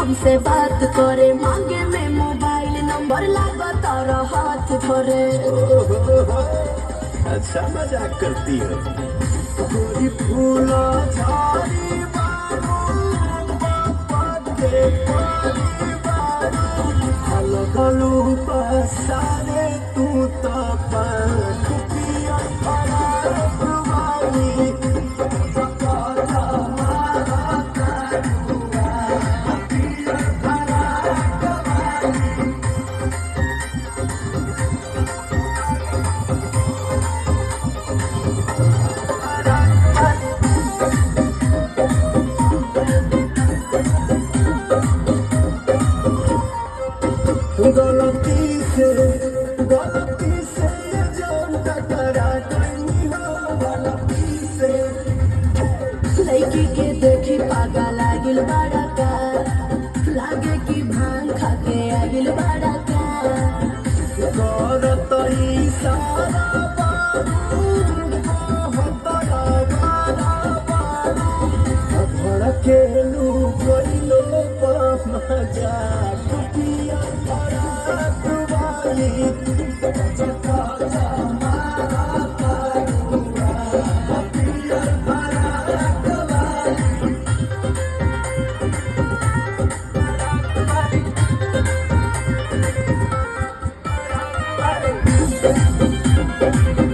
हमसे बात करे, मांगे में मोबाइल नंबर लागा तारा हाथ धरे। अच्छा मजाक करती हो। गोरी फूला झाड़ी बारू, बाबा के पानी बारू, हलो हलो पसारे तू तो पंख पिया फराक वाली, चकाचा मारा करुआ, पिया फराक वाली। गलती से जान टकरा गई हो, गलती से। लड़की के देखी पागा लागिल बड़ा का, लागे कि भांग खा के आगिल बड़ा का। करत इशारा बारू, कहत आवारा बारू, भड़केलू गइलो मजाक पिया फराक वाली, चकाचा मारा करुआ, पिया फराक वाली। Thank you.